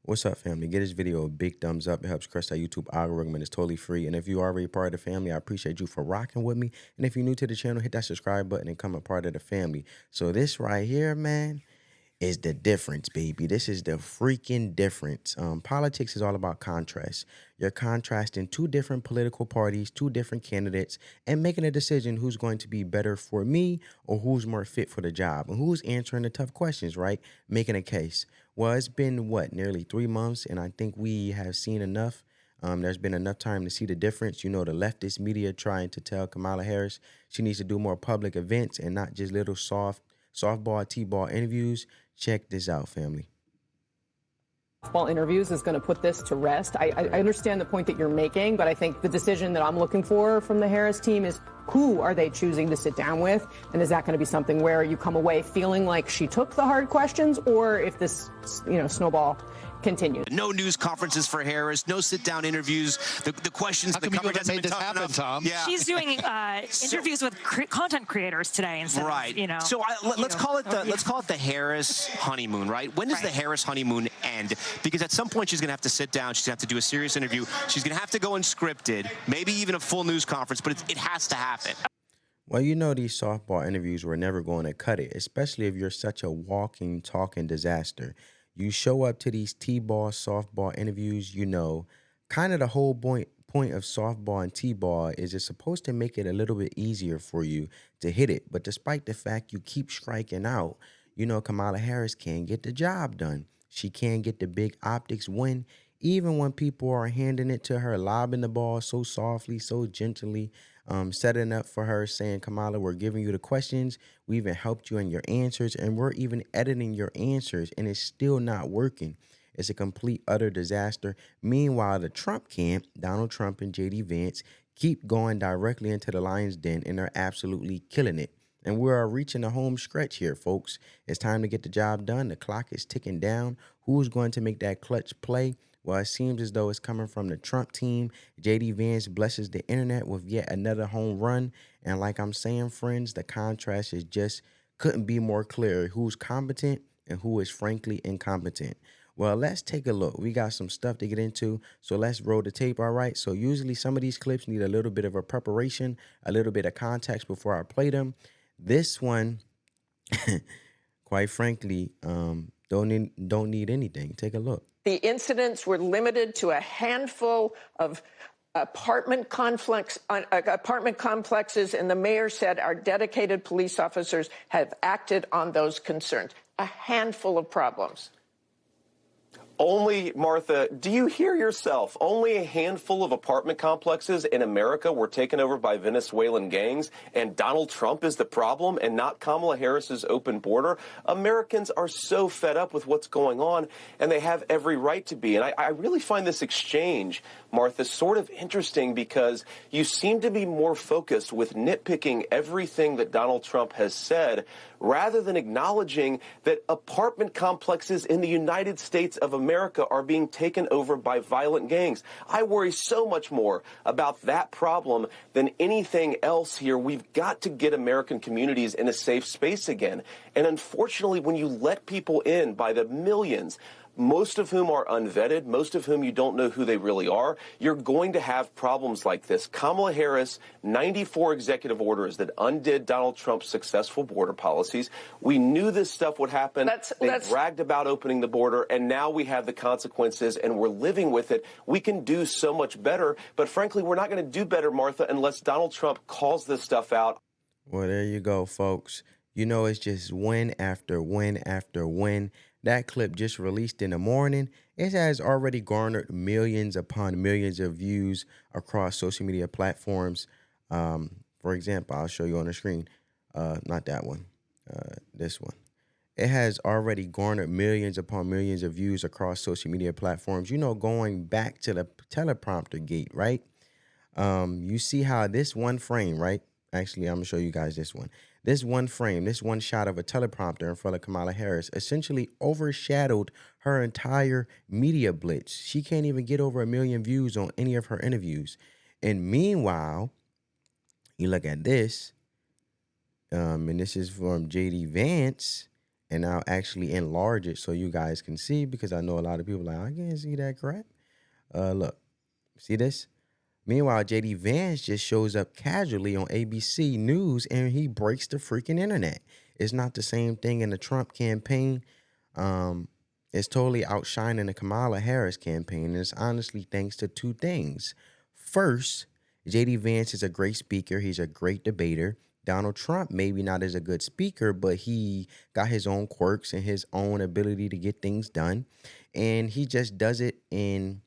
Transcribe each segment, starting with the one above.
What's up, family? Get this video a big thumbs up. It helps crush that YouTube algorithm and it's totally free. And if you are already part of the family, I appreciate you for rocking with me. And if you're new to the channel, hit that subscribe button and become a part of the family. So this right here, man, is the difference, baby. This is the freaking difference. Politics is all about contrast. You're contrasting two different political parties, two different candidates, and making a decision who's going to be better for me or who's more fit for the job and who's answering the tough questions, right? Making a case. Well, it's been, what, nearly 3 months, and I think we have seen enough. There's been enough time to see the difference. You know, the leftist media trying to tell Kamala Harris she needs to do more public events and not just little softball, t-ball interviews. Check this out, family. Softball interviews is going to put this to rest. I understand the point that you're making, but I think the decision that I'm looking for from the Harris team is who are they choosing to sit down with? And is that going to be something where you come away feeling like she took the hard questions, or if this, snowball continues? No news conferences for Harris, no sit-down interviews. The questions, the coverage hasn't been tough enough. Tom? Yeah. She's doing interviews with content creators today instead of, So let's call it the Harris honeymoon, right? When does the Harris honeymoon end? Because at some point she's going to have to sit down. She's going to have to do a serious interview. She's going to have to go unscripted, maybe even a full news conference, but it has to happen. Well, you know these softball interviews were never going to cut it, especially if you're such a walking, talking disaster. You show up to these T-ball, softball interviews, kind of the whole point of softball and T-ball is it's supposed to make it a little bit easier for you to hit it. But despite the fact you keep striking out, Kamala Harris can't get the job done. She can't get the big optics win, even when people are handing it to her, lobbing the ball so softly, so gently, setting up for her, saying, Kamala, we're giving you the questions. We even helped you in your answers, and we're even editing your answers, and it's still not working. It's a complete, utter disaster. Meanwhile, the Trump camp, Donald Trump and J.D. Vance, keep going directly into the lion's den, and they're absolutely killing it. And we are reaching the home stretch here, folks. It's time to get the job done. The clock is ticking down. Who's going to make that clutch play? Well, it seems as though it's coming from the Trump team. J.D. Vance blesses the internet with yet another home run. And like I'm saying, friends, the contrast is just couldn't be more clear who's competent and who is frankly incompetent. Well, let's take a look. We got some stuff to get into, so let's roll the tape, all right? So usually some of these clips need a little bit of a preparation, a little bit of context before I play them. This one, quite frankly, don't need anything. Take a look. The incidents were limited to a handful of apartment complexes, and the mayor said our dedicated police officers have acted on those concerns. A handful of problems. Only, Martha, do you hear yourself? Only a handful of apartment complexes in America were taken over by Venezuelan gangs, and Donald Trump is the problem and not Kamala Harris's open border? Americans are so fed up with what's going on, and they have every right to be. And I really find this exchange, Martha, sort of interesting because you seem to be more focused with nitpicking everything that Donald Trump has said rather than acknowledging that apartment complexes in the United States of America are being taken over by violent gangs. I worry so much more about that problem than anything else here. We've got to get American communities in a safe space again. And unfortunately, when you let people in by the millions, most of whom are unvetted, most of whom you don't know who they really are, you're going to have problems like this. Kamala Harris, 94 executive orders that undid Donald Trump's successful border policies. We knew this stuff would happen. They bragged about opening the border, and now we have the consequences, and we're living with it. We can do so much better, but frankly, we're not going to do better, Martha, unless Donald Trump calls this stuff out. Well, there you go, folks. It's just win after win after win. That clip just released in the morning. It has already garnered millions upon millions of views across social media platforms. For example, I'll show you on the screen. Not that one. This one. It has already garnered millions upon millions of views across social media platforms. Going back to the teleprompter gate, right? You see how this one frame, right? Actually, I'm going to show you guys this one. This one frame, this one shot of a teleprompter in front of Kamala Harris essentially overshadowed her entire media blitz. She can't even get over 1 million views on any of her interviews. And meanwhile, you look at this, and this is from J.D. Vance, and I'll actually enlarge it so you guys can see, because I know a lot of people are like, I can't see that crap. Look, see this? Meanwhile, JD Vance just shows up casually on ABC News and he breaks the freaking internet. It's not the same thing in the Trump campaign. Um, it's totally outshining the Kamala Harris campaign. And it's honestly thanks to two things. First, JD Vance is a great speaker. He's a great debater. Donald Trump, maybe not as a good speaker, but he got his own quirks and his own ability to get things done. And he just does it in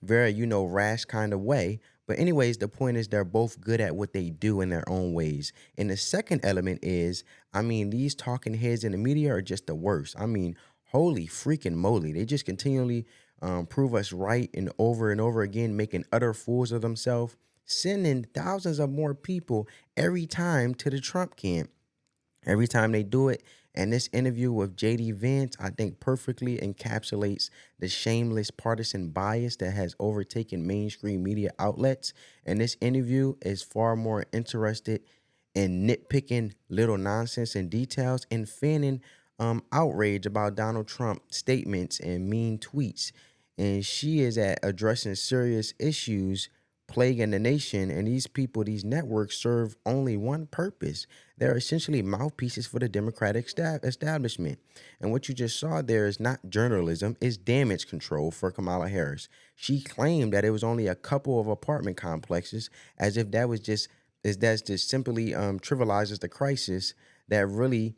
very, rash kind of way. But anyways, the point is they're both good at what they do in their own ways. And the second element is, these talking heads in the media are just the worst. Holy freaking moly. They just continually prove us right and over again, making utter fools of themselves, sending thousands of more people every time to the Trump camp. Every time they do it. And this interview with JD Vance, I think, perfectly encapsulates the shameless partisan bias that has overtaken mainstream media outlets. And this interview is far more interested in nitpicking little nonsense and details and fanning outrage about Donald Trump statements and mean tweets. And she is at addressing serious issues plaguing the nation. And these people, these networks, serve only one purpose. They're essentially mouthpieces for the Democratic establishment. And what you just saw there is not journalism, it's damage control for Kamala Harris. She claimed that it was only a couple of apartment complexes, as if that was just that's just simply trivializes the crisis that really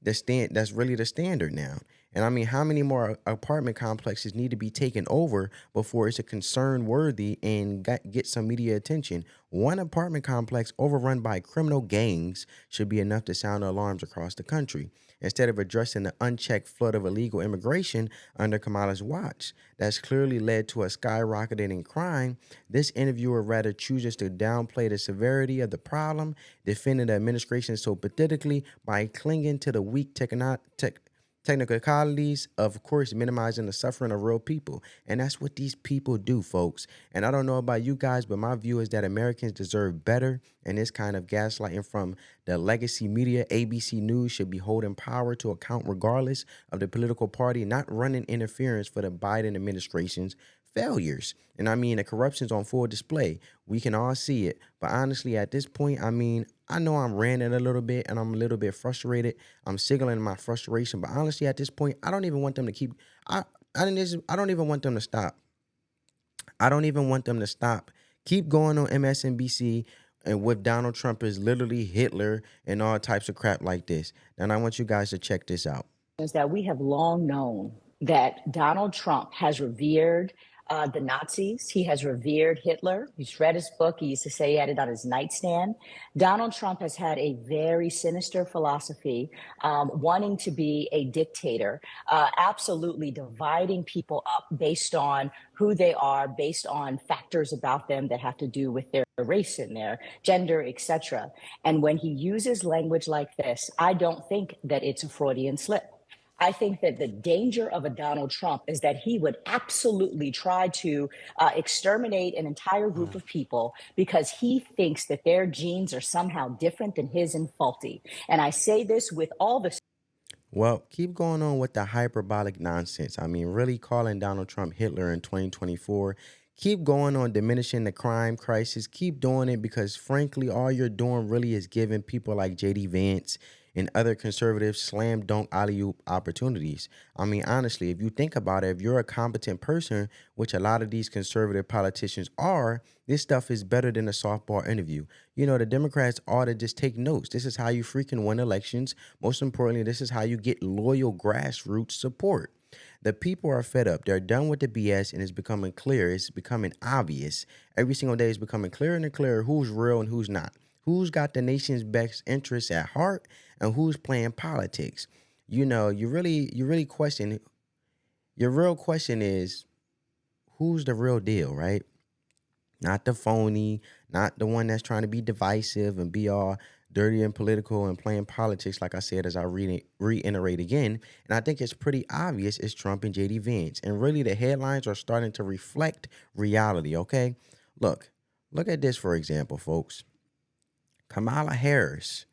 that's really the standard now. And how many more apartment complexes need to be taken over before it's a concern worthy and get some media attention? One apartment complex overrun by criminal gangs should be enough to sound alarms across the country. Instead of addressing the unchecked flood of illegal immigration under Kamala's watch that's clearly led to a skyrocketing in crime, this interviewer rather chooses to downplay the severity of the problem, defending the administration so pathetically by clinging to the weak technicalities, of course, minimizing the suffering of real people. And that's what these people do, folks. And I don't know about you guys, but my view is that Americans deserve better. And this kind of gaslighting from the legacy media, ABC News, should be holding power to account regardless of the political party, not running interference for the Biden administration's failures. And the corruption's on full display. We can all see it. But honestly, at this point, I know I'm ranting a little bit and I'm a little bit frustrated. I'm signaling my frustration. But honestly, at this point, I don't even want them to keep. I don't even want them to stop. I don't even want them to stop. Keep going on MSNBC and with Donald Trump is literally Hitler and all types of crap like this. And I want you guys to check this out. Is that we have long known that Donald Trump has revered the Nazis. He has revered Hitler. He's read his book. He used to say he had it on his nightstand. Donald Trump has had a very sinister philosophy, wanting to be a dictator, absolutely dividing people up based on who they are, based on factors about them that have to do with their race and their gender, etc. And when he uses language like this, I don't think that it's a Freudian slip. I think that the danger of a Donald Trump is that he would absolutely try to exterminate an entire group of people because he thinks that their genes are somehow different than his and faulty. And I say this with all the... Well, keep going on with the hyperbolic nonsense. Really calling Donald Trump Hitler in 2024. Keep going on diminishing the crime crisis. Keep doing it because, frankly, all you're doing really is giving people like JD Vance and other conservatives slam dunk alley-oop opportunities. Honestly, if you think about it, if you're a competent person, which a lot of these conservative politicians are, this stuff is better than a softball interview. The Democrats ought to just take notes. This is how you freaking win elections. Most importantly, this is how you get loyal grassroots support. The people are fed up. They're done with the BS, and it's becoming clear. It's becoming obvious. Every single day it's becoming clearer and clearer who's real and who's not. Who's got the nation's best interests at heart and who's playing politics. You really question. Your real question is, who's the real deal, right? Not the phony, not the one that's trying to be divisive and be all dirty and political and playing politics, like I said, as I reiterate again. And I think it's pretty obvious it's Trump and JD Vance. And really the headlines are starting to reflect reality, okay? Look at this, for example, folks. Kamala Harris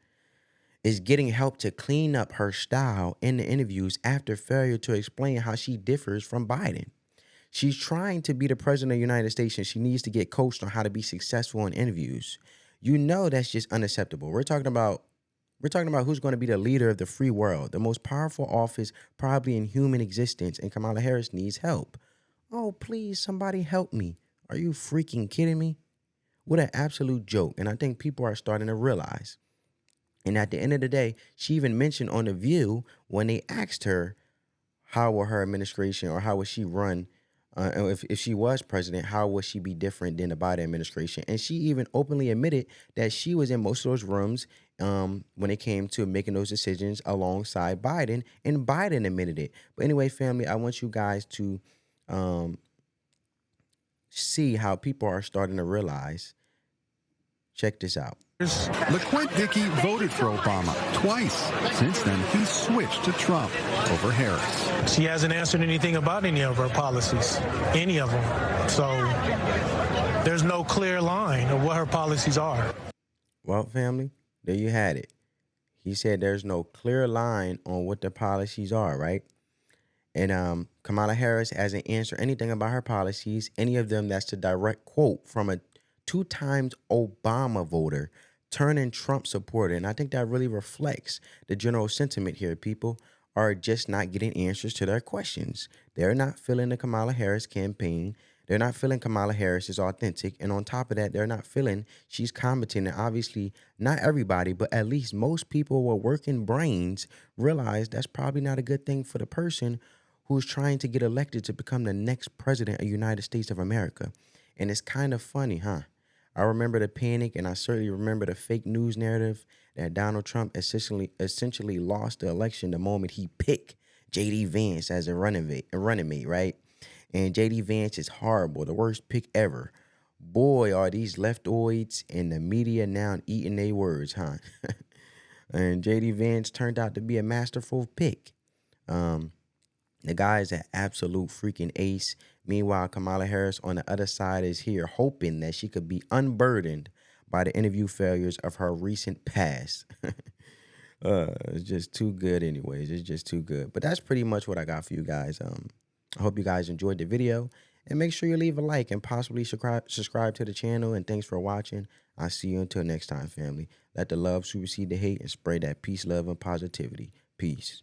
is getting help to clean up her style in the interviews after failure to explain how she differs from Biden. She's trying to be the president of the United States and she needs to get coached on how to be successful in interviews. You know that's just unacceptable. We're talking about who's going to be the leader of the free world, the most powerful office probably in human existence, and Kamala Harris needs help. Oh, please, somebody help me. Are you freaking kidding me? What an absolute joke. And I think people are starting to realize. And at the end of the day, she even mentioned on The View when they asked her how will her administration or how would she run, if she was president, how would she be different than the Biden administration? And she even openly admitted that she was in most of those rooms when it came to making those decisions alongside Biden, and Biden admitted it. But anyway, family, I want you guys to see how people are starting to realize. Check this out. LaQuint Dickey voted for Obama twice. Since then, he switched to Trump over Harris. She hasn't answered anything about any of her policies, any of them. So there's no clear line of what her policies are. Well, family, there you had it. He said there's no clear line on what the policies are, right? And Kamala Harris hasn't answered anything about her policies, any of them that's a direct quote from a 2 times Obama voter turning Trump supporter. And I think that really reflects the general sentiment here. People are just not getting answers to their questions. They're not feeling the Kamala Harris campaign. They're not feeling Kamala Harris is authentic. And on top of that, they're not feeling she's competent. And obviously, not everybody, but at least most people with working brains realize that's probably not a good thing for the person who's trying to get elected to become the next president of the United States of America. And it's kind of funny, huh? I remember the panic, and I certainly remember the fake news narrative that Donald Trump essentially lost the election the moment he picked J.D. Vance as a running mate, right? And J.D. Vance is horrible, the worst pick ever. Boy, are these leftoids and the media now eating their words, huh? And J.D. Vance turned out to be a masterful pick. The guy is an absolute freaking ace. Meanwhile, Kamala Harris on the other side is here hoping that she could be unburdened by the interview failures of her recent past. It's just too good anyways. It's just too good. But that's pretty much what I got for you guys. I hope you guys enjoyed the video. And make sure you leave a like and possibly subscribe to the channel. And thanks for watching. I'll see you until next time, family. Let the love supersede the hate and spread that peace, love, and positivity. Peace.